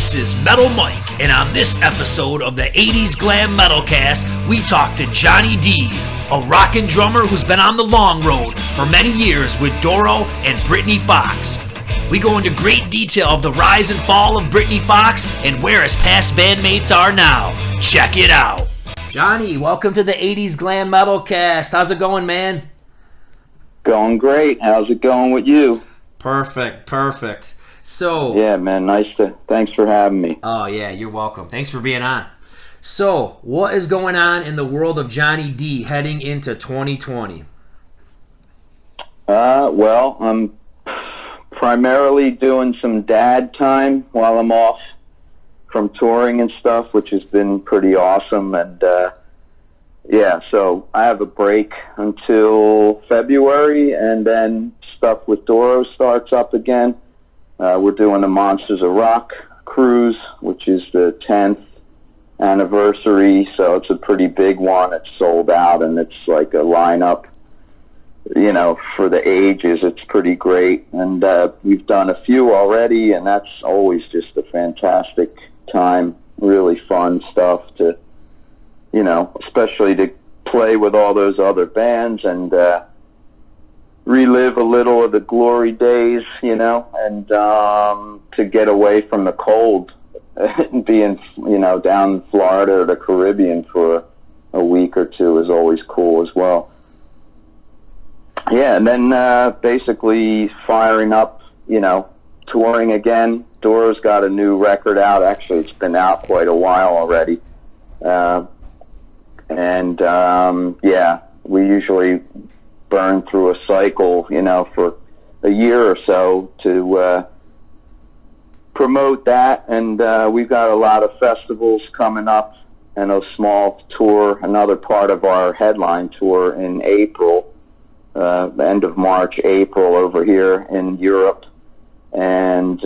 This is Metal Mike, and on this episode of the 80's Glam Metalcast, we talk to Johnny D, a rockin' drummer who's been on the long road for many years with Doro and Britny Fox. We go into great detail of the rise and fall of Britny Fox and where his past bandmates are now. Check it out. Johnny, welcome to the 80's Glam Metalcast. How's it going, man? Going great. How's it going with you? Perfect. So yeah, man, thanks for having me. Oh yeah, you're welcome. Thanks for being on. So, what is going on in the world of Johnny D heading into 2020? Well, I'm primarily doing some dad time while I'm off from touring and stuff, which has been pretty awesome. And yeah, so I have a break until February, and then stuff with Doro starts up again. We're doing the Monsters of Rock cruise, which is the 10th anniversary, so it's a pretty big one. It's sold out, and it's like a lineup, you know, for the ages. It's pretty great, and we've done a few already, and that's always just a fantastic time. Really fun stuff to, you know, especially to play with all those other bands and relive a little of the glory days, you know, and to get away from the cold and being, you know, down in Florida or the Caribbean for a week or two is always cool as well. Yeah, and then basically firing up, you know, touring again. Doro's got a new record out. Actually, it's been out quite a while already. Yeah, we usually burn through a cycle, you know, for a year or so to promote that, and we've got a lot of festivals coming up and a small tour, another part of our headline tour in April, the end of March, April over here in Europe, and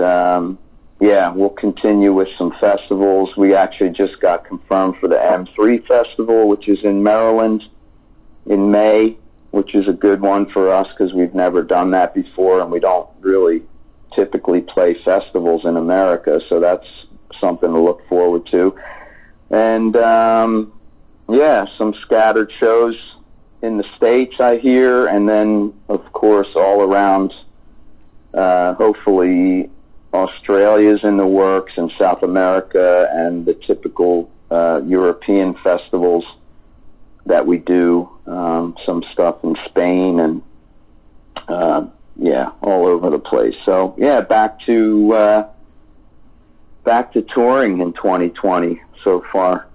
yeah, we'll continue with some festivals. We actually just got confirmed for the M3 Festival, which is in Maryland in May, which is a good one for us because we've never done that before, and we don't really typically play festivals in America, so that's something to look forward to. And yeah, some scattered shows in the States, I hear, and then of course all around, hopefully Australia's in the works, and South America, and the typical European festivals that we do, some stuff in Spain, and yeah, all over the place. So yeah, back to touring in 2020 so far.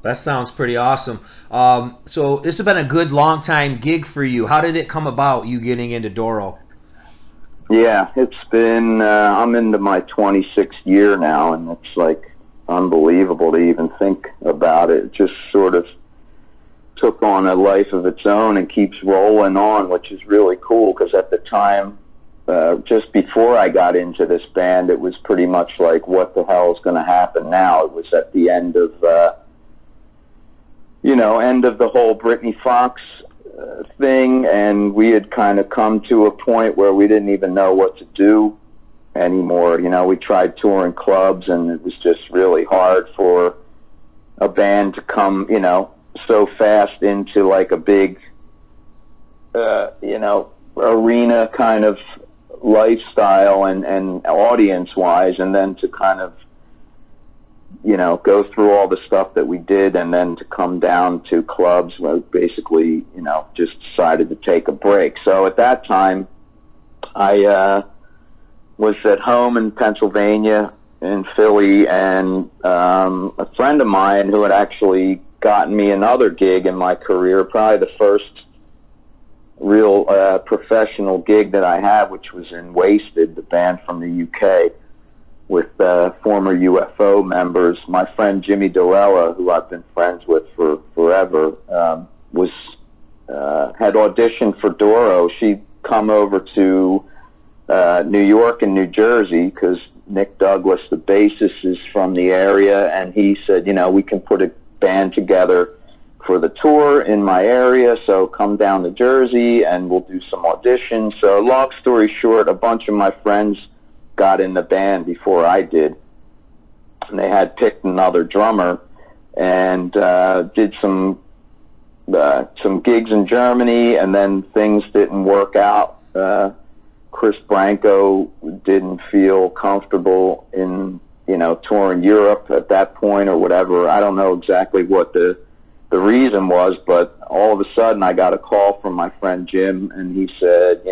That sounds pretty awesome. So this has been a good long time gig for you. How did it come about, you getting into Doro? Yeah, it's been I'm into my 26th year now, and it's like unbelievable to even think about it. It just sort of took on a life of its own and keeps rolling on, which is really cool, because at the time, just before I got into this band, it was pretty much like, what the hell is going to happen now? It was at the end of, you know, end of the whole Britny Fox thing, and we had kind of come to a point where we didn't even know what to do anymore. You know, we tried touring clubs, and it was just really hard for a band to come, you know, so fast into like a big, you know, arena kind of lifestyle and audience-wise, and then to kind of, you know, go through all the stuff that we did, and then to come down to clubs where basically, you know, just decided to take a break. So at that time, I was at home in Pennsylvania, in Philly, and a friend of mine who had actually gotten me another gig in my career, probably the first real professional gig that I had, which was in Wasted, the band from the UK, with former UFO members. My friend Jimmy Dorella, who I've been friends with for forever, had auditioned for Doro. She'd come over to New York and New Jersey because Nick Douglas, the bassist, is from the area, and he said, you know, we can put a band together for the tour in my area, so come down to Jersey and we'll do some auditions. So long story short, a bunch of my friends got in the band before I did, and they had picked another drummer, and did some gigs in Germany, and then things didn't work out. Chris Branco didn't feel comfortable in, touring Europe at that point or whatever. I don't know exactly what the reason was, but all of a sudden I got a call from my friend Jim, and he said,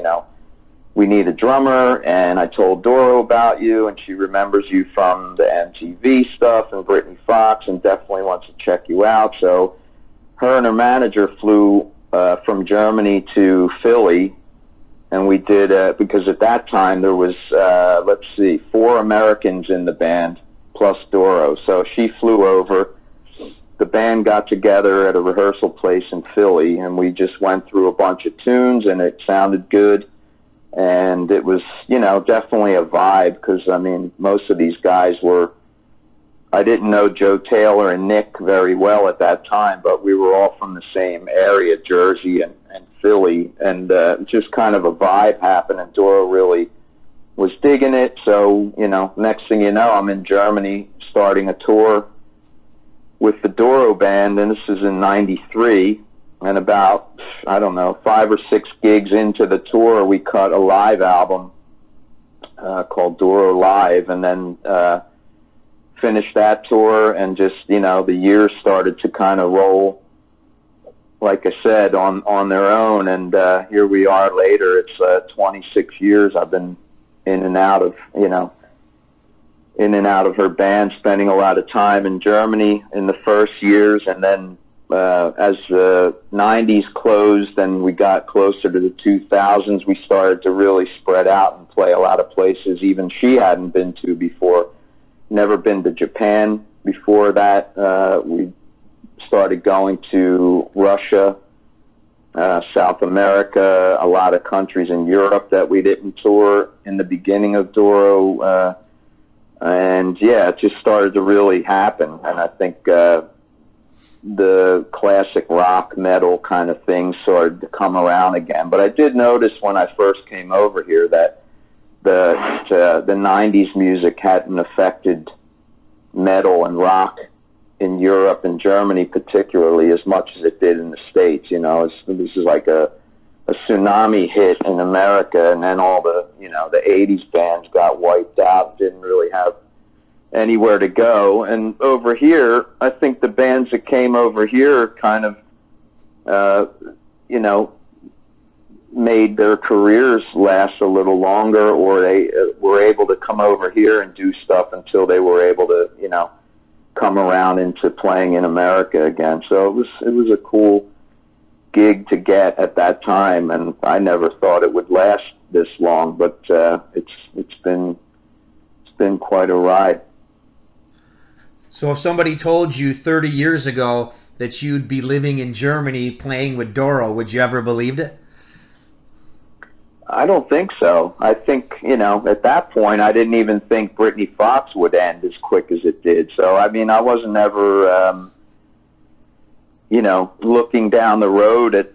we need a drummer, and I told Doro about you, and she remembers you from the MTV stuff and Britny Fox, and definitely wants to check you out. So her and her manager flew from Germany to Philly, and we did, because at that time there was, 4 Americans in the band, plus Doro. So she flew over. The band got together at a rehearsal place in Philly, and we just went through a bunch of tunes, and it sounded good. And it was, definitely a vibe, because, most of these guys I didn't know Joe Taylor and Nick very well at that time, but we were all from the same area, Jersey and Philly, and just kind of a vibe happened, and Doro really was digging it. So, next thing you know, I'm in Germany starting a tour with the Doro band, and this is in '93. And about, 5 or 6 gigs into the tour, we cut a live album called Doro Live, and then finished that tour, and just, the years started to kind of roll, like I said, on their own. And here we are later. It's 26 years I've been in and out of her band, spending a lot of time in Germany in the first years, and then as the '90s closed and we got closer to the 2000s, we started to really spread out and play a lot of places even she hadn't been to before. Never been to Japan before that. We started going to Russia, South America, a lot of countries in Europe that we didn't tour in the beginning of Doro. And yeah, it just started to really happen. And I think the classic rock metal kind of thing started to come around again. But I did notice when I first came over here that the 90s music hadn't affected metal and rock in Europe and Germany particularly as much as it did in the States. This is like a tsunami hit in America, and then all the 80s bands got wiped out, didn't really have anywhere to go. And over here, I think the bands that came over here kind of, made their careers last a little longer, or they were able to come over here and do stuff until they were able to, come around into playing in America again. So it was a cool gig to get at that time, and I never thought it would last this long, but it's been quite a ride. So if somebody told you 30 years ago that you'd be living in Germany playing with Doro, would you ever believed it? I don't think so. I think, at that point, I didn't even think Britny Fox would end as quick as it did. So, I wasn't ever, looking down the road at,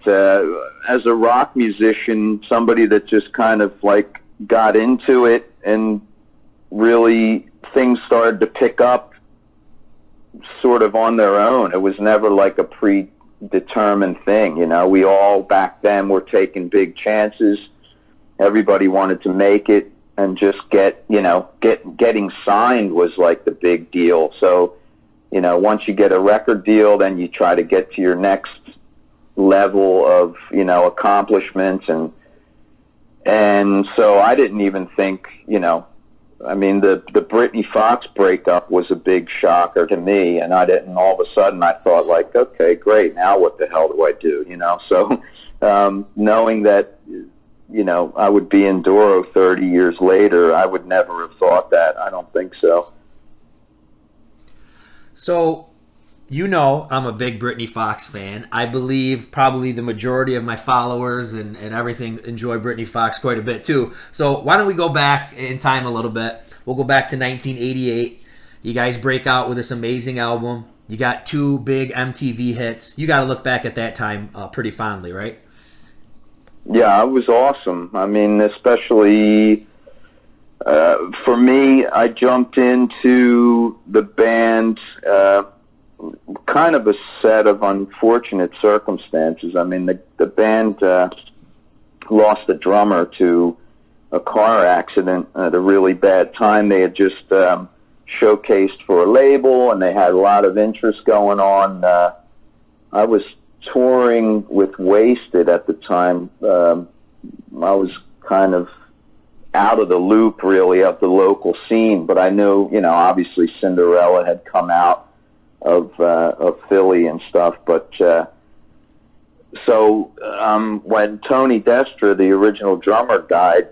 as a rock musician, somebody that just kind of like got into it, and really things started to pick up sort of on their own. It was never like a predetermined thing. We all back then were taking big chances. Everybody wanted to make it, and just getting signed was like the big deal. So, once you get a record deal, then you try to get to your next level of, accomplishments. And so I didn't even think, the Britny Fox breakup was a big shocker to me. And all of a sudden I thought like, okay, great. Now what the hell do I do? So, knowing that, I would be in Doro 30 years later, I would never have thought that. I don't think so. So, I'm a big Britny Fox fan. I believe probably the majority of my followers and everything enjoy Britny Fox quite a bit too. So why don't we go back in time a little bit? We'll go back to 1988. You guys break out with this amazing album. You got 2 big MTV hits. You got to look back at that time pretty fondly, right? Yeah, it was awesome. Especially For me, I jumped into the band kind of a set of unfortunate circumstances. I mean, the band lost a drummer to a car accident at a really bad time. They had just showcased for a label, and they had a lot of interest going on. I was touring with Wasted at the time. I was kind of out of the loop, really, of the local scene, but I knew, obviously Cinderella had come out of Philly and stuff. But so when Tony Destra, the original drummer, died,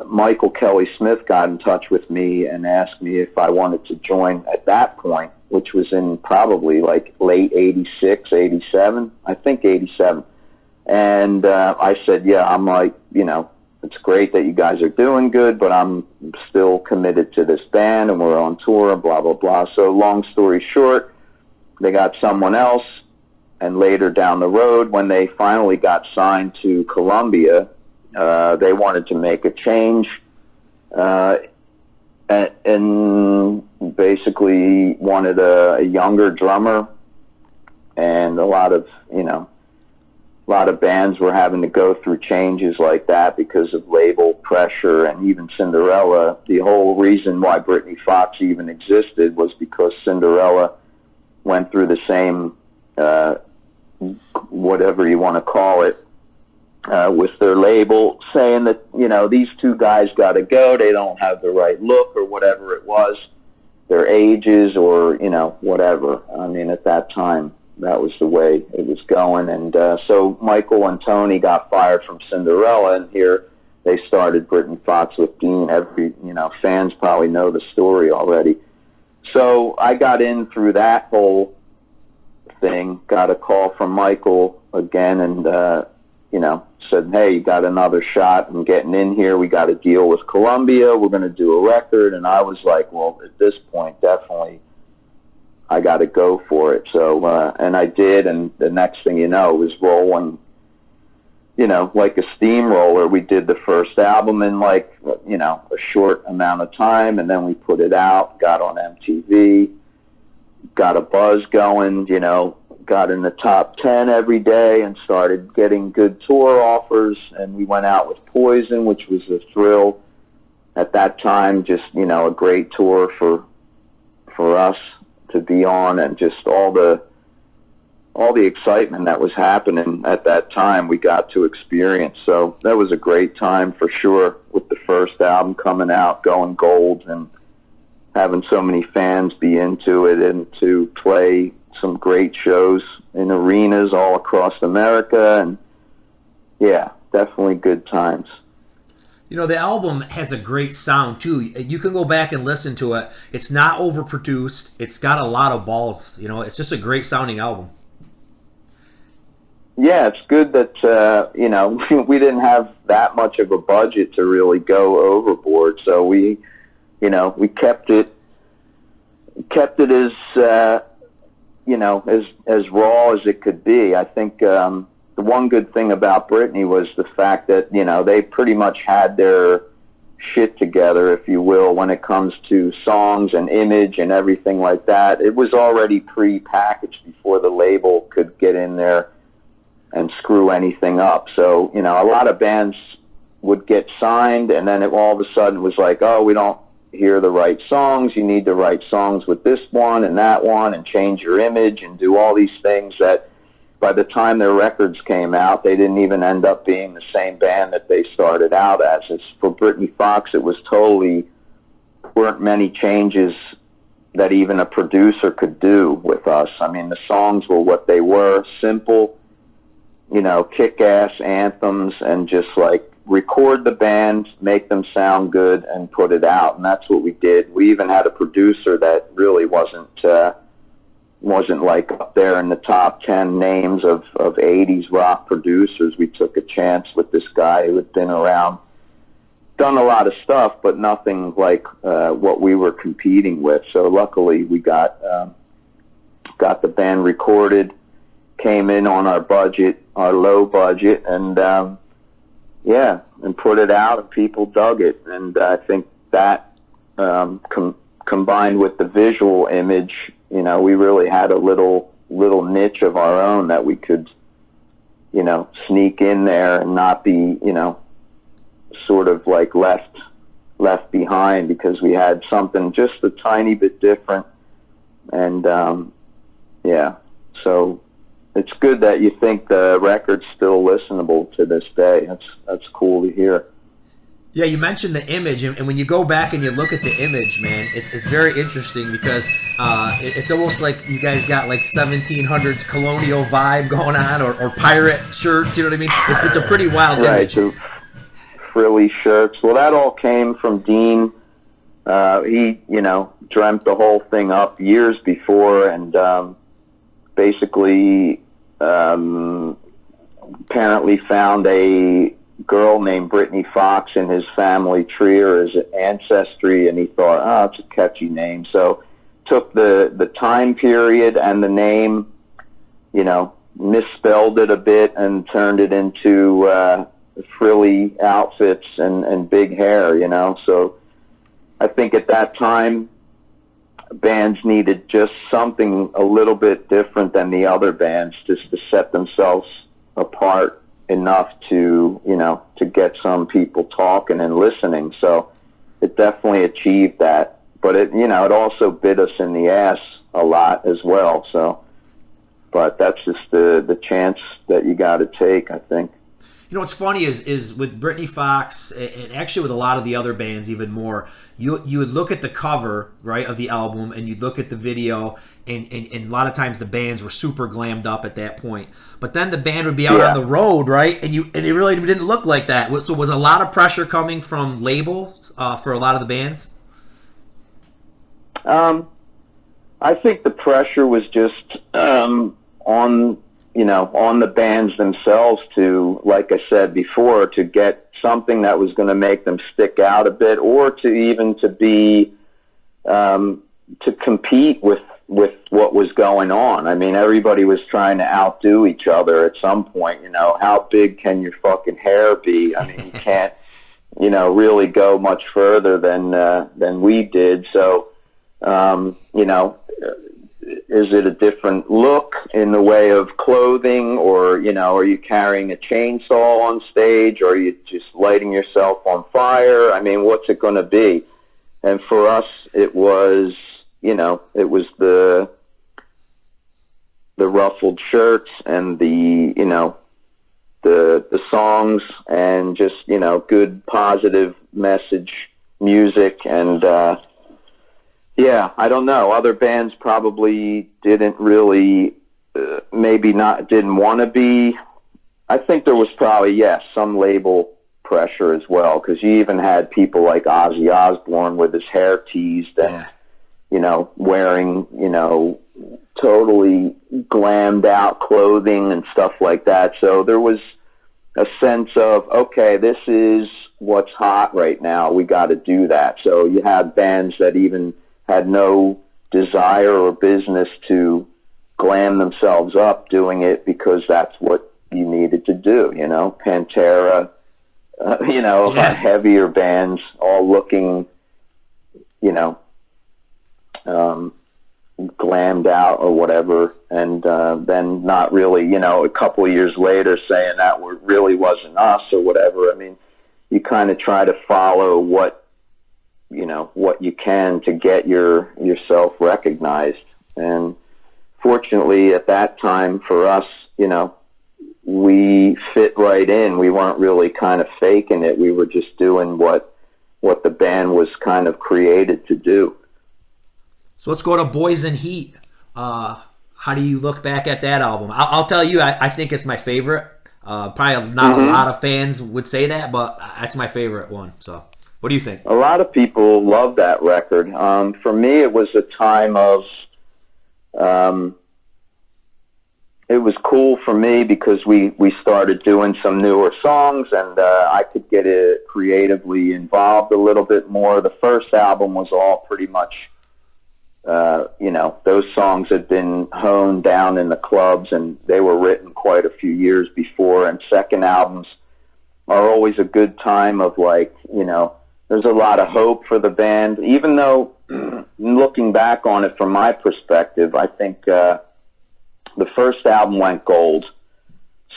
Michael Kelly Smith got in touch with me and asked me if I wanted to join at that point, which was in probably like late 86, 87, I think 87. And I said, yeah, I'm like, it's great that you guys are doing good, but I'm still committed to this band, and we're on tour, and blah, blah, blah. So long story short, they got someone else, and later down the road, when they finally got signed to Columbia, they wanted to make a change, and basically wanted a younger drummer, and a lot of bands were having to go through changes like that because of label pressure. And even Cinderella, the whole reason why Britny Fox even existed was because Cinderella went through the same, whatever you want to call it, with their label, saying that, these two guys got to go, they don't have the right look, or whatever it was, their ages, or, whatever. I mean, at that time, that was the way it was going. And so Michael and Tony got fired from Cinderella, and here they started Britny Fox with Dean. Fans probably know the story already. So I got in through that whole thing, got a call from Michael again, and, said, hey, you got another shot in getting in here. We got a deal with Columbia. We're going to do a record. And I was like, well, at this point, definitely I got to go for it. So, and I did, and the next thing you know, it was rolling, like a steamroller. We did the first album in like, a short amount of time, and then we put it out, got on MTV, got a buzz going, got in the top 10 every day, and started getting good tour offers. And we went out with Poison, which was a thrill at that time, just, a great tour for us to be on, and just all the excitement that was happening at that time we got to experience. So that was a great time for sure, with the first album coming out, going gold, and having so many fans be into it, and to play some great shows in arenas all across America. And yeah, definitely good times. The album has a great sound, too. You can go back and listen to it. It's not overproduced. It's got a lot of balls. It's just a great sounding album. Yeah, it's good that, we didn't have that much of a budget to really go overboard. So we kept it as, as raw as it could be. I think, the one good thing about Britny was the fact that, they pretty much had their shit together, if you will, when it comes to songs and image and everything like that. It was already pre-packaged before the label could get in there and screw anything up. So, a lot of bands would get signed, and then it all of a sudden was like, oh, we don't hear the right songs. You need to write songs with this one and that one, and change your image and do all these things that, by the time their records came out, they didn't even end up being the same band that they started out as. For Britny Fox, it was weren't many changes that even a producer could do with us. I mean, the songs were what they were, simple, kick-ass anthems, and just like record the band, make them sound good, and put it out. And that's what we did. We even had a producer that really wasn't like up there in the top 10 names of 80s rock producers. We took a chance with this guy who had been around, done a lot of stuff, but nothing like what we were competing with. So luckily we got the band recorded, came in on our budget, our low budget, and and put it out, and people dug it. And I think that combined with the visual image, you know, we really had a little niche of our own that we could, you know, sneak in there and not be, you know, sort of like left behind, because we had something just a tiny bit different. And so it's good that you think the record's still listenable to this day. That's cool to hear. Yeah, you mentioned the image, and when you go back and you look at the image, man, it's very interesting, because it's almost like you guys got like 1700s colonial vibe going on, or pirate shirts, you know what I mean? It's a pretty wild image. Right, frilly shirts. Well, that all came from Dean. He, you know, dreamt the whole thing up years before, and basically apparently found a girl named Britny Fox in his family tree or his ancestry, and he thought, oh, it's a catchy name. So took the time period and the name, you know, misspelled it a bit and turned it into frilly outfits and big hair, you know. So I think at that time, bands needed just something a little bit different than the other bands, just to set themselves apart enough to, you know, to get some people talking and listening. So it definitely achieved that. But it, you know, it also bit us in the ass a lot as well. So, but that's just the chance that you got to take, I think. You know what's funny is with Britny Fox, and actually with a lot of the other bands even more, you would look at the cover, right, of the album, and you'd look at the video, and a lot of times the bands were super glammed up at that point. But then the band would be out on the road, right, and they really didn't look like that. So was a lot of pressure coming from labels for a lot of the bands? I think the pressure was just on the bands themselves to, like I said before, to get something that was going to make them stick out a bit, or to even to be, to compete with what was going on. I mean, everybody was trying to outdo each other at some point, you know. How big can your fucking hair be? I mean, you can't, you know, really go much further than we did. So, you know, is it a different look in the way of clothing, or, you know, are you carrying a chainsaw on stage, or are you just lighting yourself on fire? I mean, what's it going to be? And for us, it was, you know, it was the ruffled shirts and the, you know, the songs, and just, you know, good positive message music. And yeah, I don't know. Other bands probably didn't really, didn't want to be. I think there was probably, some label pressure as well, because you even had people like Ozzy Osbourne with his hair teased and, you know, wearing, you know, totally glammed out clothing and stuff like that. So there was a sense of, okay, this is what's hot right now. We got to do that. So you had bands that even had no desire or business to glam themselves up, doing it because that's what you needed to do, you know. Pantera, you know, heavier bands, all looking, you know, glammed out or whatever, and then not really, you know, a couple of years later saying that really wasn't us or whatever. I mean, you kind of try to follow what you can to get yourself recognized. And fortunately at that time for us, you know, we fit right in. We weren't really kind of faking it. We were just doing what the band was kind of created to do. So let's go to Boys in Heat. How do you look back at that album? I'll tell you, I think it's my favorite. Probably not a lot of fans would say that, but that's my favorite one. So what do you think? A lot of people love that record. For me, it was a time of, it was cool for me because we started doing some newer songs, and I could get it creatively involved a little bit more. The first album was all pretty much, you know, those songs had been honed down in the clubs, and they were written quite a few years before. And second albums are always a good time of, like, you know, there's a lot of hope for the band, even though looking back on it from my perspective, I think the first album went gold,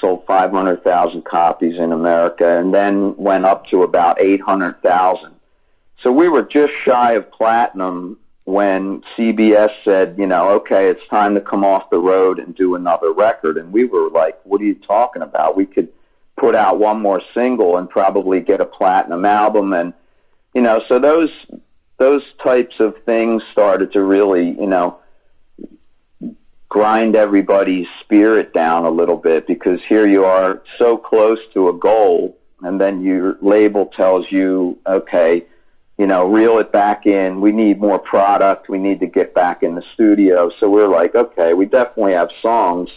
sold 500,000 copies in America, and then went up to about 800,000. So we were just shy of platinum when CBS said, you know, okay, it's time to come off the road and do another record. And we were like, what are you talking about? We could put out one more single and probably get a platinum album. And, you know, so those types of things started to really, you know, grind everybody's spirit down a little bit, because here you are so close to a goal, and then your label tells you, okay, you know, reel it back in. We need more product. We need to get back in the studio. So we're like, okay, we definitely have songs.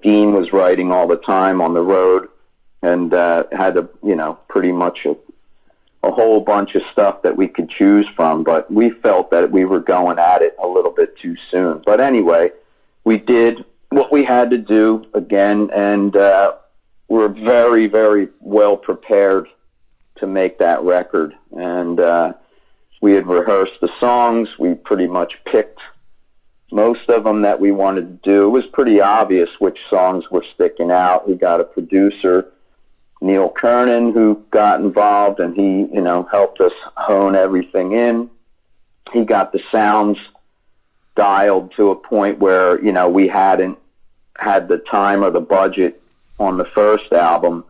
Dean was writing all the time on the road, and had a, you know, pretty much a whole bunch of stuff that we could choose from, but we felt that we were going at it a little bit too soon. But anyway, we did what we had to do again, and we're very, very well prepared to make that record. And we had rehearsed the songs. We pretty much picked most of them that we wanted to do. It was pretty obvious which songs were sticking out. We got a producer, Neil Kernan, who got involved, and he, you know, helped us hone everything in. He got the sounds dialed to a point where, you know, we hadn't had the time or the budget on the first album.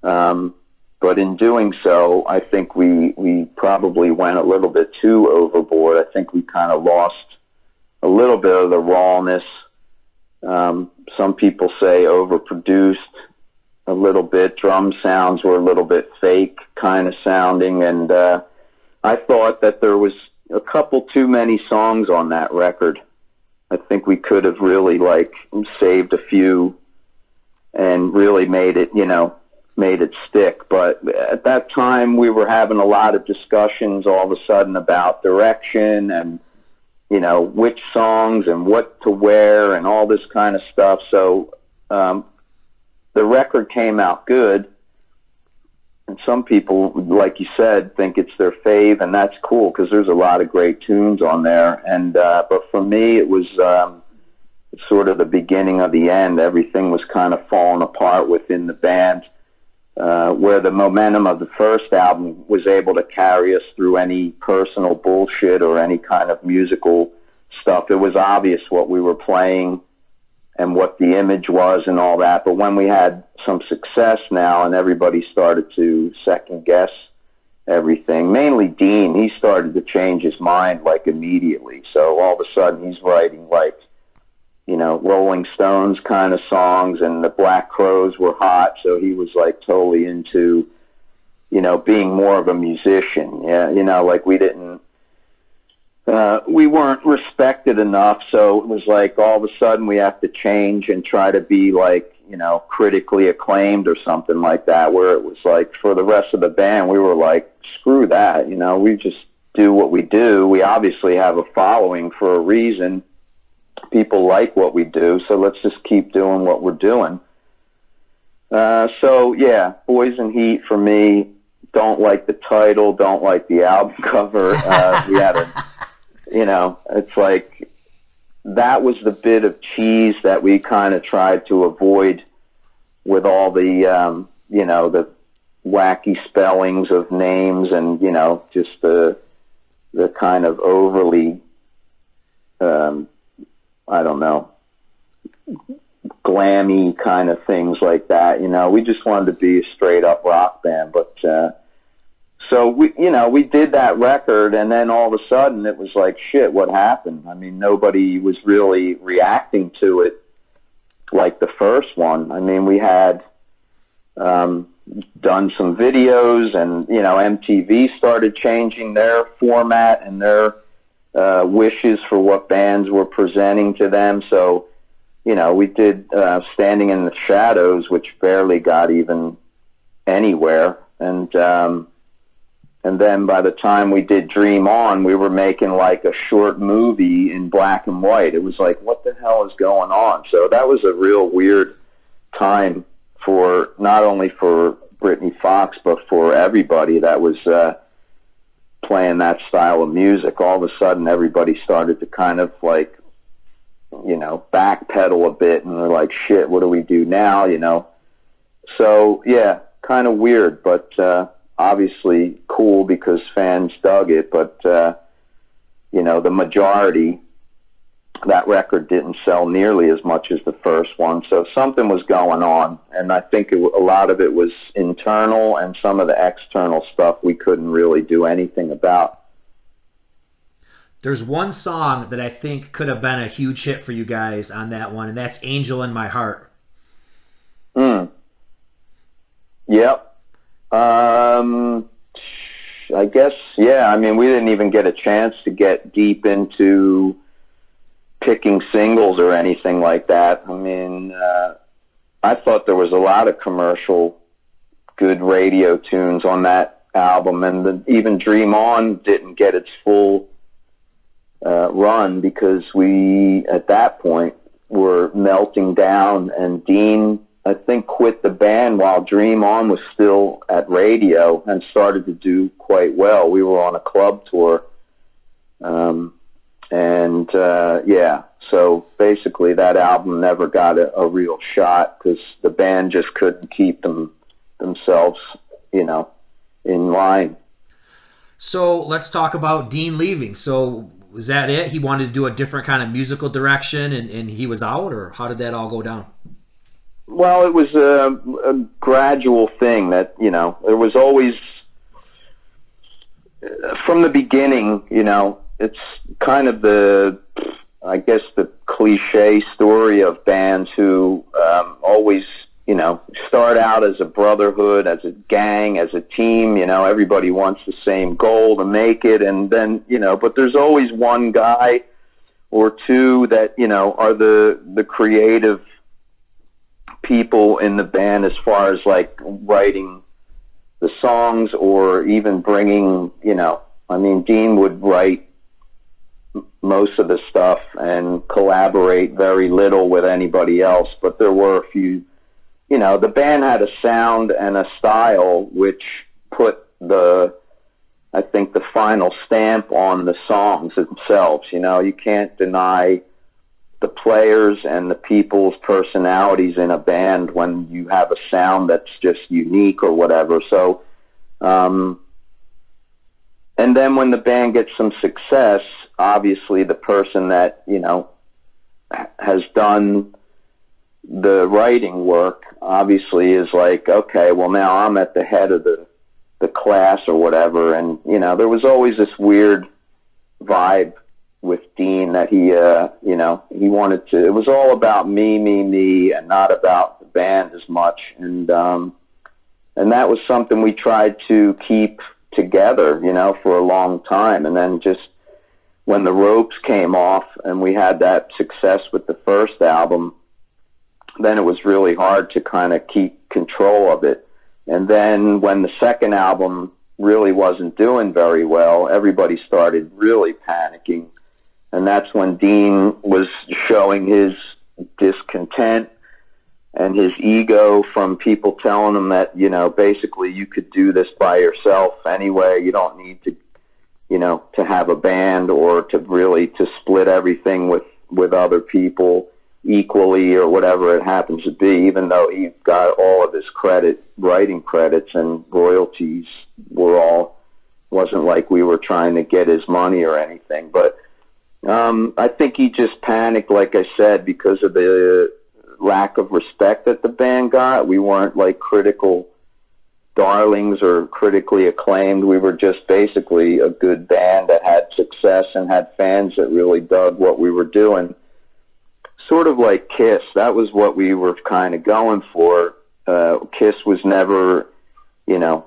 But in doing so, I think we probably went a little bit too overboard. I think we kind of lost a little bit of the rawness. Some people say overproduced a little bit. Drum sounds were a little bit fake kind of sounding. And I thought that there was a couple too many songs on that record. I think we could have really, like, saved a few and really made it, you know, made it stick. But at that time, we were having a lot of discussions all of a sudden about direction and, you know, which songs and what to wear and all this kind of stuff. So the record came out good. And some people, like you said, think it's their fave, and that's cool because there's a lot of great tunes on there. And but for me, it was sort of the beginning of the end. Everything was kind of falling apart within the band, where the momentum of the first album was able to carry us through any personal bullshit or any kind of musical stuff. It was obvious what we were playing and what the image was and all that. But when we had some success now and everybody started to second guess everything, mainly Dean, he started to change his mind like immediately. So all of a sudden he's writing, like, you know, Rolling Stones kind of songs, and the Black Crowes were hot. So he was like totally into, you know, being more of a musician. Yeah. You know, like we weren't respected enough, so it was like all of a sudden we have to change and try to be, like, you know, critically acclaimed or something like that, where it was like for the rest of the band, we were like, screw that, you know, we just do what we do. We obviously have a following for a reason. People like what we do, so let's just keep doing what we're doing. So, yeah, Boys in Heat for me, don't like the title, don't like the album cover. We had a... You know, it's like that was the bit of cheese that we kind of tried to avoid with all the, you know, the wacky spellings of names and, you know, just the kind of overly, I don't know, glammy kind of things like that. You know, we just wanted to be a straight up rock band, but, so we did that record, and then all of a sudden it was like, shit, what happened? I mean, nobody was really reacting to it like the first one. I mean, we had done some videos, and, you know, MTV started changing their format and their wishes for what bands were presenting to them. So, you know, we did Standing in the Shadows, which barely got even anywhere, and then by the time we did Dream On, we were making like a short movie in black and white. It was like, what the hell is going on? So that was a real weird time for not only for Britny Fox, but for everybody that was playing that style of music. All of a sudden, everybody started to kind of like, you know, backpedal a bit, and they're like, shit, what do we do now, you know? So, yeah, kind of weird, but obviously cool because fans dug it, but, you know, the majority, that record didn't sell nearly as much as the first one, so something was going on, and I think a lot of it was internal, and some of the external stuff we couldn't really do anything about. There's one song that I think could have been a huge hit for you guys on that one, and that's Angel in My Heart. Yep. I guess, yeah, I mean, we didn't even get a chance to get deep into picking singles or anything like that. I mean, I thought there was a lot of commercial good radio tunes on that album, and even Dream On didn't get its full run because we, at that point, were melting down, and Dean, I think, quit the band while Dream On was still at radio and started to do quite well. We were on a club tour. Yeah, so basically that album never got a real shot because the band just couldn't keep themselves, you know, in line. So let's talk about Dean leaving. So was that it? He wanted to do a different kind of musical direction and he was out, or how did that all go down? Well, it was a gradual thing that, you know, there was always, from the beginning, you know, it's kind of the cliche story of bands who always, you know, start out as a brotherhood, as a gang, as a team, you know, everybody wants the same goal to make it, and then, you know, but there's always one guy or two that, you know, are the creative people in the band as far as like writing the songs or even bringing, you know, I mean, Dean would write most of the stuff and collaborate very little with anybody else, but there were a few, you know, the band had a sound and a style which put I think the final stamp on the songs themselves. You know, you can't deny the players and the people's personalities in a band when you have a sound that's just unique or whatever. So, and then when the band gets some success, obviously the person that, you know, has done the writing work obviously is like, okay, well now I'm at the head of the class or whatever. And, you know, there was always this weird vibe with Dean that he, you know, he wanted to, it was all about me, and not about the band as much. And that was something we tried to keep together, you know, for a long time. And then just when the ropes came off and we had that success with the first album, then it was really hard to kind of keep control of it. And then when the second album really wasn't doing very well, everybody started really panicking. And that's when Dean was showing his discontent and his ego from people telling him that, you know, basically you could do this by yourself anyway. You don't need to, you know, to have a band or to really to split everything with other people equally or whatever it happens to be, even though he got all of his writing credits and royalties wasn't like we were trying to get his money or anything. But I think he just panicked, like I said, because of the lack of respect that the band got. We weren't like critical darlings or critically acclaimed. We were just basically a good band that had success and had fans that really dug what we were doing. Sort of like Kiss. That was what we were kind of going for. Kiss was never, you know,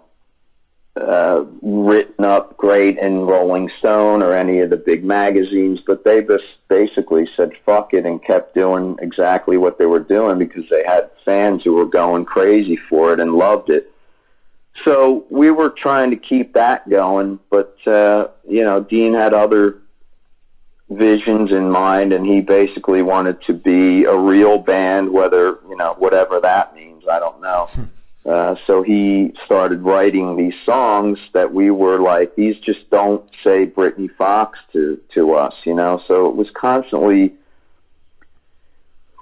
written up great in Rolling Stone or any of the big magazines, but they just basically said fuck it and kept doing exactly what they were doing because they had fans who were going crazy for it and loved it. So we were trying to keep that going, but you know, Dean had other visions in mind, and he basically wanted to be a real band, whether, you know, whatever that means, I don't know. So he started writing these songs that we were like, these just don't say Britny Fox to us, you know. So it was constantly,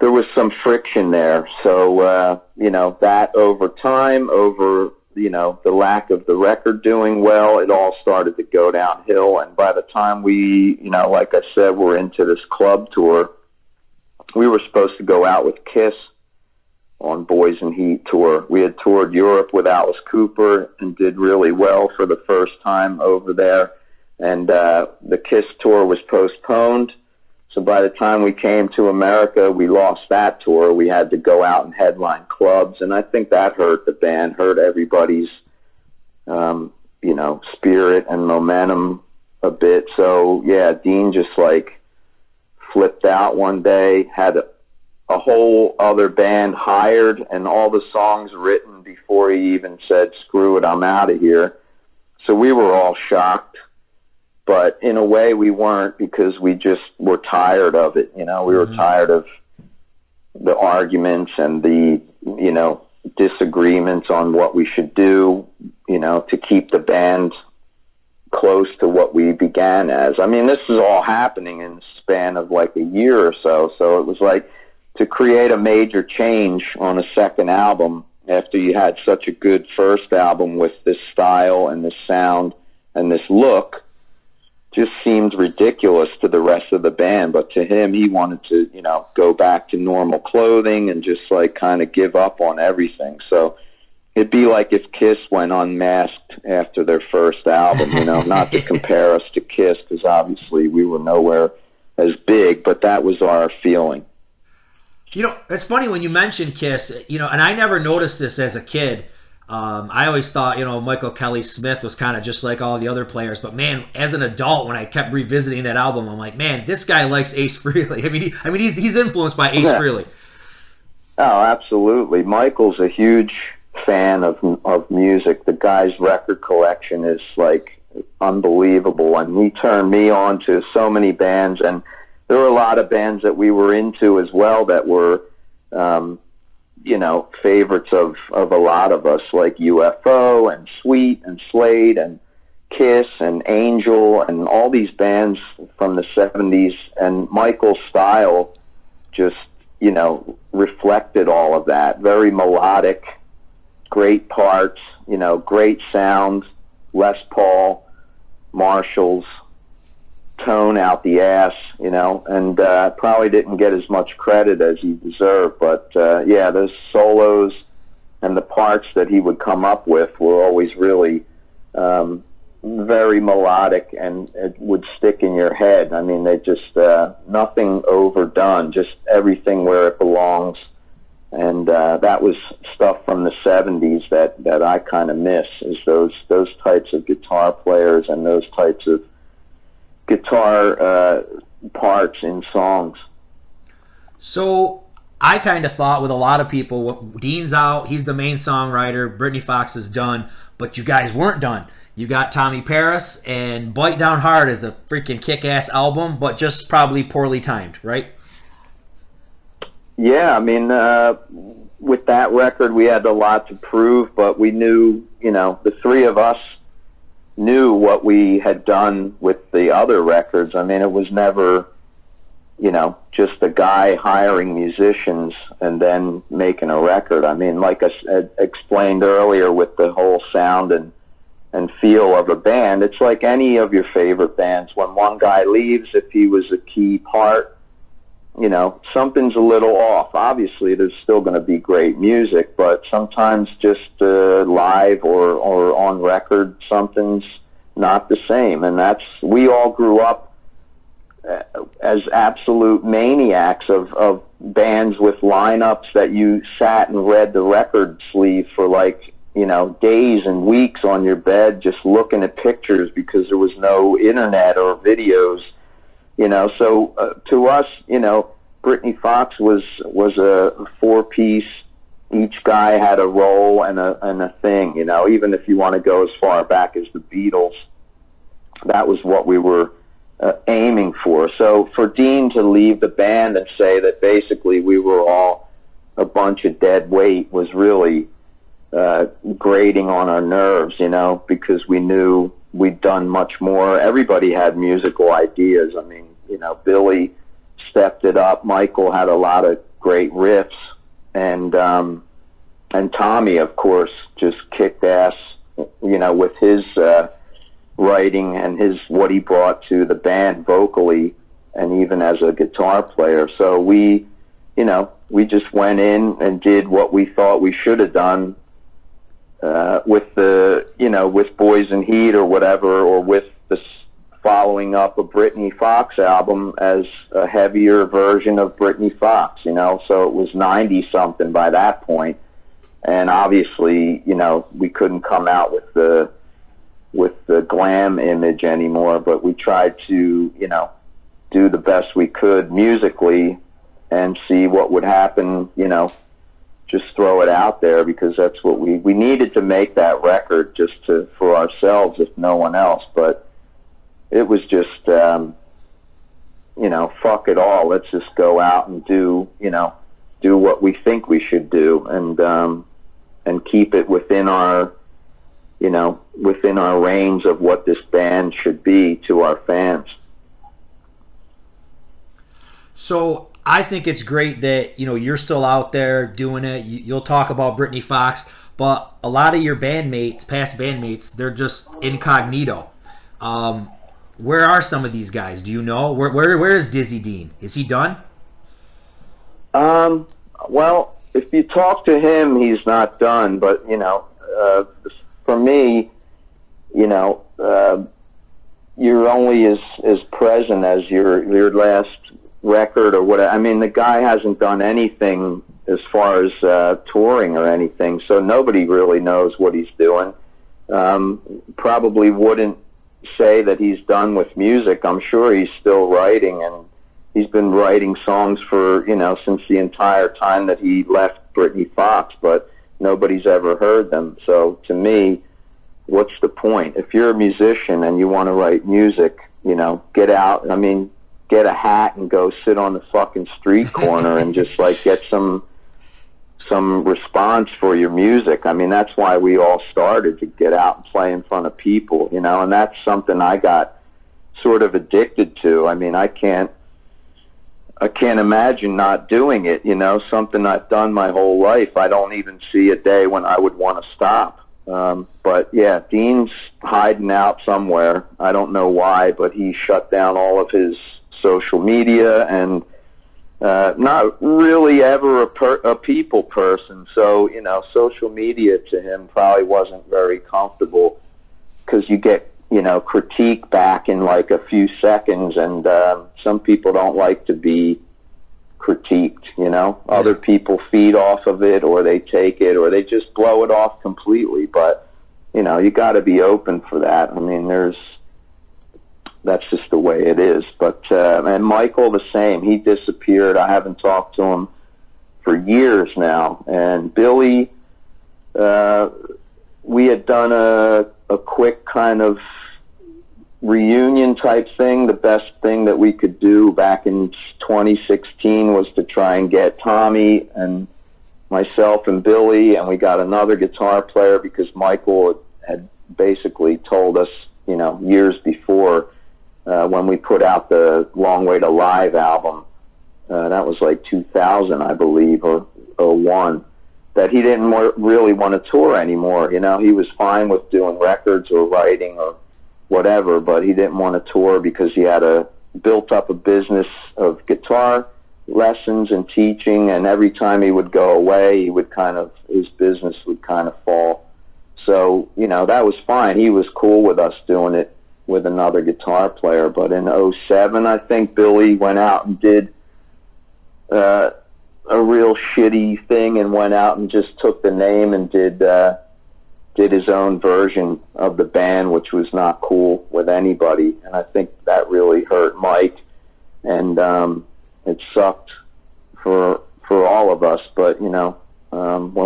there was some friction there. So, you know, that over time, over, you know, the lack of the record doing well, it all started to go downhill. And by the time we, you know, like I said, we're into this club tour, we were supposed to go out with Kiss on Boys in Heat tour. We had toured Europe with Alice Cooper and did really well for the first time over there. And the Kiss tour was postponed. So by the time we came to America, we lost that tour. We had to go out and headline clubs. And I think that hurt the band, hurt everybody's, you know, spirit and momentum a bit. So, yeah, Dean just, like, flipped out one day, had a whole other band hired and all the songs written before he even said, screw it, I'm out of here. So we were all shocked, but in a way we weren't, because we just were tired of it. You know, we were tired of the arguments and the, you know, disagreements on what we should do, you know, to keep the band close to what we began as. I mean, this is all happening in the span of like a year or so. So it was like, to create a major change on a second album after you had such a good first album with this style and this sound and this look just seemed ridiculous to the rest of the band. But to him, he wanted to, you know, go back to normal clothing and just like kind of give up on everything. So it'd be like if Kiss went unmasked after their first album, you know, not to compare us to Kiss, because obviously we were nowhere as big, but that was our feeling. You know, it's funny when you mention Kiss, you know, and I never noticed this as a kid. I always thought, you know, Michael Kelly Smith was kind of just like all the other players. But, man, as an adult, when I kept revisiting that album, I'm like, man, this guy likes Ace Frehley. I mean, he's influenced by Ace Frehley. Oh, absolutely. Michael's a huge fan of music. The guy's record collection is, like, unbelievable. And he turned me on to so many bands, and there were a lot of bands that we were into as well that were, you know, favorites of a lot of us, like UFO and Sweet and Slade and Kiss and Angel and all these bands from the 70s. And Michael's style just, you know, reflected all of that. Very melodic, great parts, you know, great sound, Les Paul, Marshalls, tone out the ass, you know, and probably didn't get as much credit as he deserved. But, yeah, those solos and the parts that he would come up with were always really very melodic, and it would stick in your head. I mean, they just, nothing overdone, just everything where it belongs. And that was stuff from the 70s that I kind of miss, is those types of guitar players and those types of guitar parts in songs. So I kind of thought with a lot of people, Dean's out, he's the main songwriter, Britny Fox is done, but you guys weren't done. You got Tommy Paris, and Bite Down Hard is a freaking kick-ass album, but just probably poorly timed, right? Yeah, I mean, with that record, we had a lot to prove, but we knew, you know, the three of us knew what we had done with the other records. I mean, it was never, you know, just a guy hiring musicians and then making a record. I mean, like I explained earlier with the whole sound and feel of a band, it's like any of your favorite bands. When one guy leaves, if he was a key part, you know, something's a little off. Obviously, there's still going to be great music, but sometimes just live or on record, something's not the same. And we all grew up as absolute maniacs of bands with lineups that you sat and read the record sleeve for, like, you know, days and weeks on your bed just looking at pictures, because there was no internet or videos. You know, so to us, you know, Britny Fox was a four-piece. Each guy had a role and a thing. You know, even if you want to go as far back as the Beatles, that was what we were aiming for. So for Dean to leave the band and say that basically we were all a bunch of dead weight was really grating on our nerves, you know, because we knew we'd done much more. Everybody had musical ideas. I mean, you know, Billy stepped it up. Michael had a lot of great riffs, and Tommy, of course, just kicked ass, you know, with his writing and what he brought to the band vocally and even as a guitar player. So we just went in and did what we thought we should have done with Boys in Heat or whatever, or with the following up a Britny Fox album as a heavier version of Britny Fox, you know. So it was 90 something by that point, and obviously, you know, we couldn't come out with the glam image anymore, but we tried to, you know, do the best we could musically and see what would happen, you know, just throw it out there, because that's what we needed to make that record just for ourselves, if no one else. But it was just, you know, fuck it all. Let's just go out and do what we think we should do, and keep it within our range of what this band should be to our fans. So I think it's great that, you know, you're still out there doing it. You'll talk about Britny Fox, but a lot of your bandmates, past bandmates, they're just incognito. Where are some of these guys? Do you know? Where is Dizzy Dean? Is he done? Well, if you talk to him, he's not done. But, you know, for me, you know, you're only as present as your last record or whatever. I mean, the guy hasn't done anything as far as touring or anything, so nobody really knows what he's doing. Probably wouldn't say that he's done with music. I'm sure he's still writing, and he's been writing songs for, you know, since the entire time that he left Britny Fox, but nobody's ever heard them. So to me, what's the point? If you're a musician and you want to write music, you know, get out. I mean, get a hat and go sit on the fucking street corner and just like get some response for your music. I mean, that's why we all started, to get out and play in front of people, you know, and that's something I got sort of addicted to. I mean, I can't imagine not doing it, you know, something I've done my whole life. I don't even see a day when I would want to stop. But yeah, Dean's hiding out somewhere. I don't know why, but he shut down all of his social media, and not really ever a people person. So, you know, social media to him probably wasn't very comfortable, because you get, you know, critique back in like a few seconds, and some people don't like to be critiqued, you know. Other people feed off of it, or they take it, or they just blow it off completely. But, you know, you got to be open for that. I mean, that's just the way it is. But and Michael the same. He disappeared. I haven't talked to him for years now. And Billy, we had done a quick kind of reunion type thing. The best thing that we could do back in 2016 was to try and get Tommy and myself and Billy, and we got another guitar player, because Michael had basically told us, you know, years before, when we put out the Long Way to Live album, that was like 2000, I believe, or 01, that he didn't really want to tour anymore. You know, he was fine with doing records or writing or whatever, but he didn't want to tour because he had built up a business of guitar lessons and teaching, and every time he would go away, his business would kind of fall. So, you know, that was fine. He was cool with us doing it with another guitar player. But in 07, I think Billy went out and did a real shitty thing, and went out and just took the name and did his own version of the band, which was not cool with anybody. And I think that really hurt Mike, and it sucked for all of us. But, you know, I'm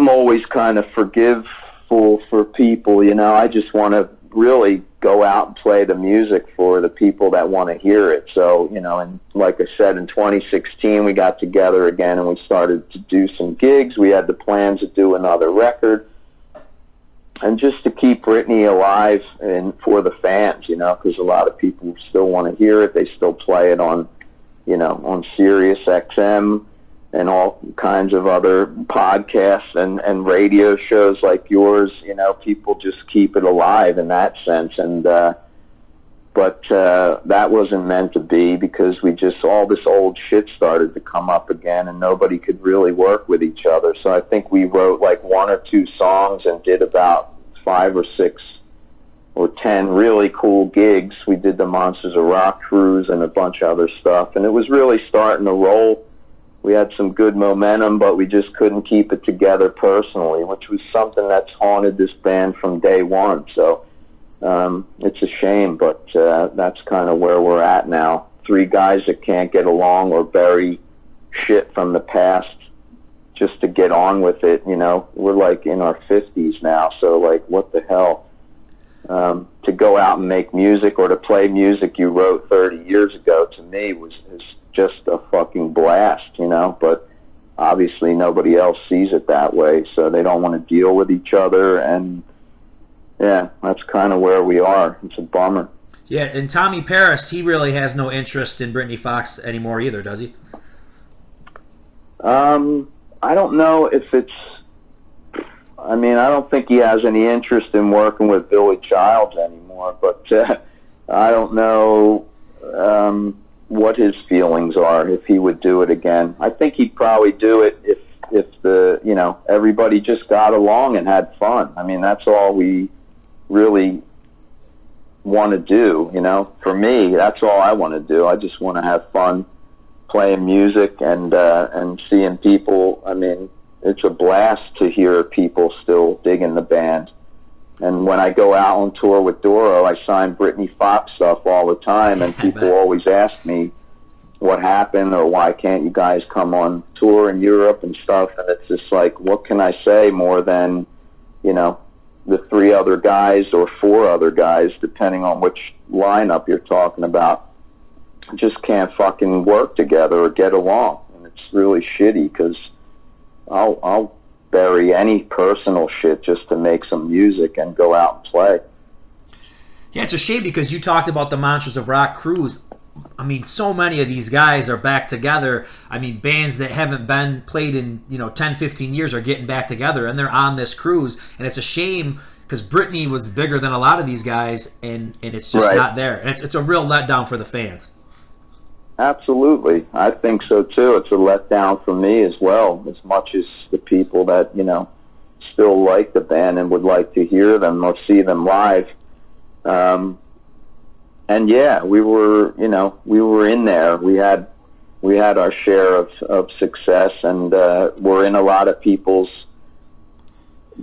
always kind of forgiveful for people, you know. I just want to really go out and play the music for the people that want to hear it. So, you know, and like I said, in 2016, we got together again and we started to do some gigs. We had the plans to do another record. And just to keep Britney alive and for the fans, you know, because a lot of people still want to hear it. They still play it on, you know, on Sirius XM and all kinds of other podcasts and radio shows like yours. You know, people just keep it alive in that sense. And but that wasn't meant to be, because we just, all this old shit started to come up again and nobody could really work with each other. So I think we wrote like 1 or 2 songs and did about 5 or 6 or 10 really cool gigs. We did the Monsters of Rock cruise and a bunch of other stuff, and it was really starting to roll. We had some good momentum, but we just couldn't keep it together personally, which was something that's haunted this band from day one. So it's a shame, but that's kind of where we're at now. 3 guys that can't get along or bury shit from the past just to get on with it. You know, we're like in our 50s now, so like, what the hell? To go out and make music or to play music you wrote 30 years ago, to me is just a fucking blast, you know, but obviously nobody else sees it that way, so they don't want to deal with each other, and yeah, that's kind of where we are. It's a bummer. Yeah, and Tommy Paris, he really has no interest in Britny Fox anymore either, does he? I don't know if it's, I mean, I don't think he has any interest in working with Billy Childs anymore, but I don't know what his feelings are, if he would do it again. I think he'd probably do it if the, you know, everybody just got along and had fun. I mean, that's all we really want to do, you know. For me, that's all I want to do. I just want to have fun playing music and seeing people. I mean, it's a blast to hear people still digging the band. And when I go out on tour with Doro, I sign Britny Fox stuff all the time, and people always ask me what happened or why can't you guys come on tour in Europe and stuff. And it's just like, what can I say more than, you know, the 3 other guys or 4 other guys, depending on which lineup you're talking about, just can't fucking work together or get along. And it's really shitty, because I'll bury any personal shit just to make some music and go out and play. Yeah, it's a shame, because you talked about the Monsters of Rock cruise. I mean, so many of these guys are back together. I mean, bands that haven't been played in, you know, 10, 15 years are getting back together, and they're on this cruise. And it's a shame, because Britney was bigger than a lot of these guys, and it's just not there. And it's a real letdown for the fans. Absolutely. I think so, too. It's a letdown for me as well, as much as the people that, you know, still like the band and would like to hear them or see them live. And yeah, we were in there. We had our share of success, and we're in a lot of people's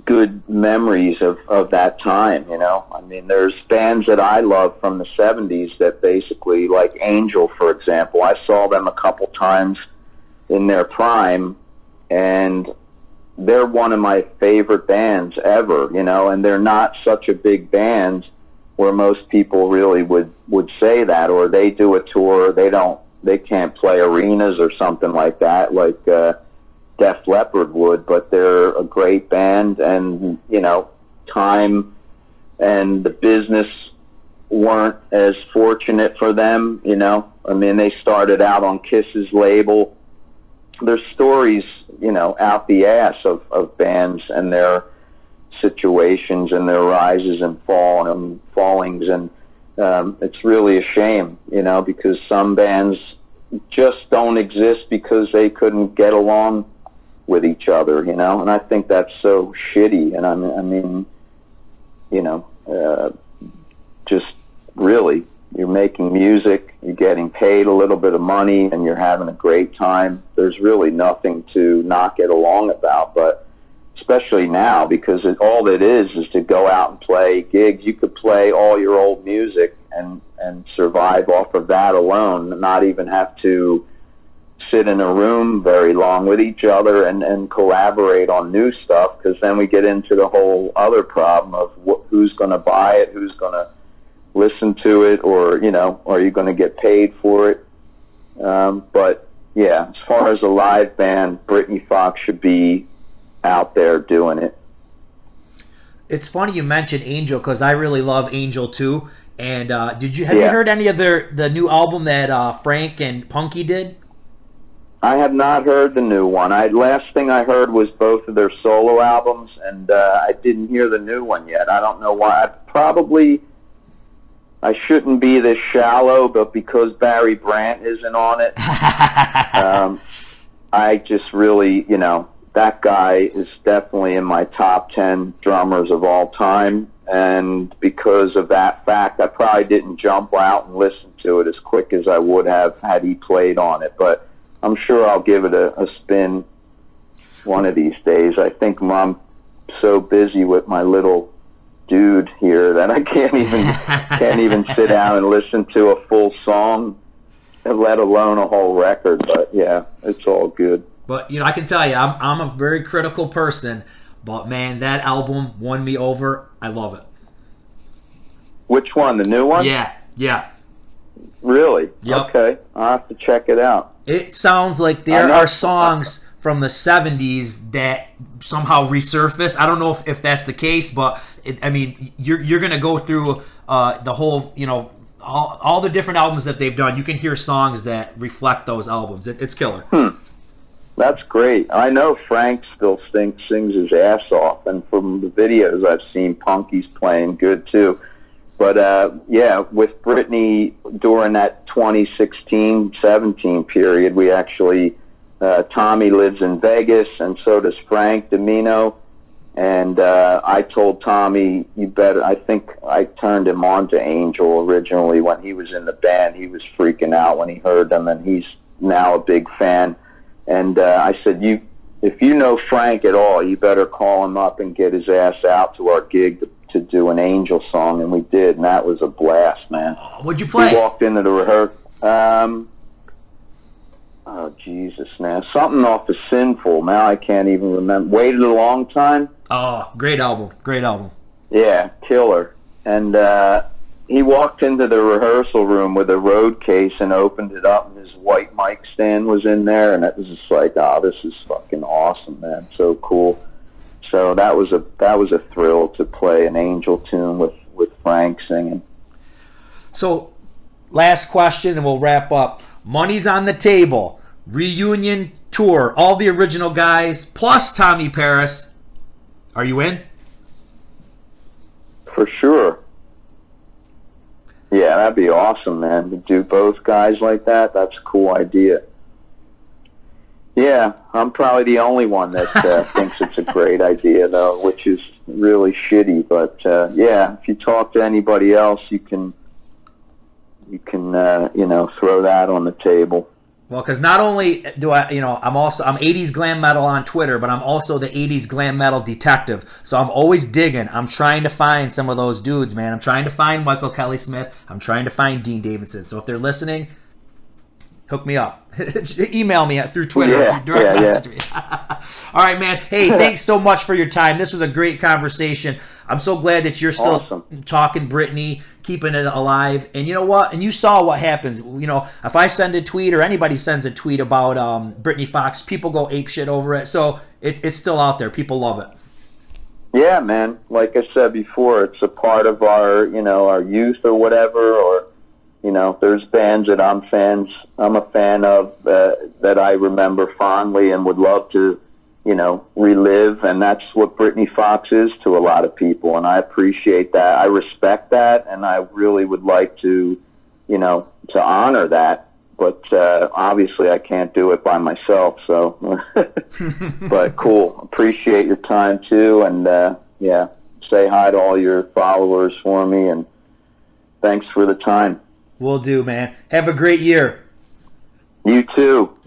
good memories of that time, you know. I mean, there's bands that I love from the 70s that basically, like Angel, for example, I saw them a couple times in their prime, and they're one of my favorite bands ever, you know, and they're not such a big band where most people really would say that, or they do a tour, they can't play arenas or something like that, like Def Leppard would, but they're a great band, and, you know, time and the business weren't as fortunate for them, you know. I mean, they started out on Kiss's label. There's stories, you know, out the ass of bands and their situations and their rises and fallings, and it's really a shame, you know, because some bands just don't exist because they couldn't get along with each other, you know, and I think that's so shitty. And I mean, you know, just really, you're making music, you're getting paid a little bit of money, and you're having a great time. There's really nothing to not get along about, but especially now, because all it is to go out and play gigs. You could play all your old music and survive off of that alone, not even have to sit in a room very long with each other and collaborate on new stuff, because then we get into the whole other problem of who's going to buy it, who's going to listen to it, or, you know, are you going to get paid for it? But yeah, as far as a live band, Britny Fox should be out there doing it. It's funny you mentioned Angel, because I really love Angel too. And have you heard any of the new album that Frank and Punky did? I have not heard the new one. Last thing I heard was both of their solo albums, and I didn't hear the new one yet. I don't know why. I shouldn't be this shallow, but because Barry Brandt isn't on it, I just really, you know, that guy is definitely in my top 10 drummers of all time. And because of that fact, I probably didn't jump out and listen to it as quick as I would have had he played on it. But I'm sure I'll give it a spin one of these days. I think I'm so busy with my little dude here that I can't even sit down and listen to a full song, let alone a whole record. But yeah, it's all good. But you know, I can tell you, I'm a very critical person. But man, that album won me over. I love it. Which one? The new one? Yeah. Really? Yep. Okay, I'll have to check it out. It sounds like there are songs from the 70s that somehow resurfaced. I don't know if that's the case, but you're going to go through the whole, you know, all the different albums that they've done. You can hear songs that reflect those albums. It's killer. That's great. I know Frank still sings his ass off, and from the videos I've seen, Punky's playing good too. But yeah, with Britny during that 2016-17 period, we actually, Tommy lives in Vegas, and so does Frank Domino. And I told Tommy, I think I turned him on to Angel originally when he was in the band. He was freaking out when he heard them, and he's now a big fan. And I said, if you know Frank at all, you better call him up and get his ass out to our gig to do an Angel song. And we did, and that was a blast, man. What'd you play? We walked into the rehearsal. Oh, Jesus, man. Something off of Sinful. Now I can't even remember. Waited a Long Time. Oh, great album. Yeah, killer. And he walked into the rehearsal room with a road case and opened it up, and his white mic stand was in there, and it was just like, this is fucking awesome, man. So cool. So that was a thrill to play an Angel tune with Frank singing. So, last question, and we'll wrap up. Money's on the table. Reunion tour. All the original guys, plus Tommy Paris. Are you in? For sure. Yeah, that'd be awesome, man. To do both guys like that, that's a cool idea. Yeah, I'm probably the only one that thinks it's a great idea, though, which is really shitty. But yeah, if you talk to anybody else, you can throw that on the table. Well, because not only do I'm 80's Glam Metal on Twitter, but I'm also the 80's Glam Metal detective. So I'm always digging. I'm trying to find some of those dudes, man. I'm trying to find Michael Kelly Smith. I'm trying to find Dean Davidson. So if they're listening, hook me up. Email me through Twitter. Message me. All right, man. Hey, thanks so much for your time. This was a great conversation. I'm so glad that you're still talking Britny, keeping it alive. And you know what? And you saw what happens. You know, if I send a tweet or anybody sends a tweet about Britny Fox, people go apeshit over it. So it's still out there. People love it. Yeah, man. Like I said before, it's a part of our youth or whatever. Or there's bands that I'm a fan of that I remember fondly and would love to relive, and that's what Britny Fox is to a lot of people, and I appreciate that. I respect that, and I really would like to honor that, but obviously I can't do it by myself, so but cool. Appreciate your time too, and say hi to all your followers for me, and thanks for the time. Will do, man. Have a great year. You too.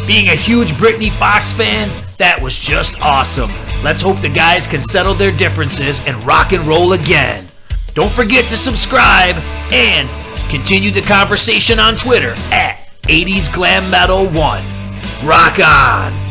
Being a huge Britny Fox fan, that was just awesome. Let's hope the guys can settle their differences and rock and roll again. Don't forget to subscribe and continue the conversation on Twitter at 80's Glam Metal 1. Rock on!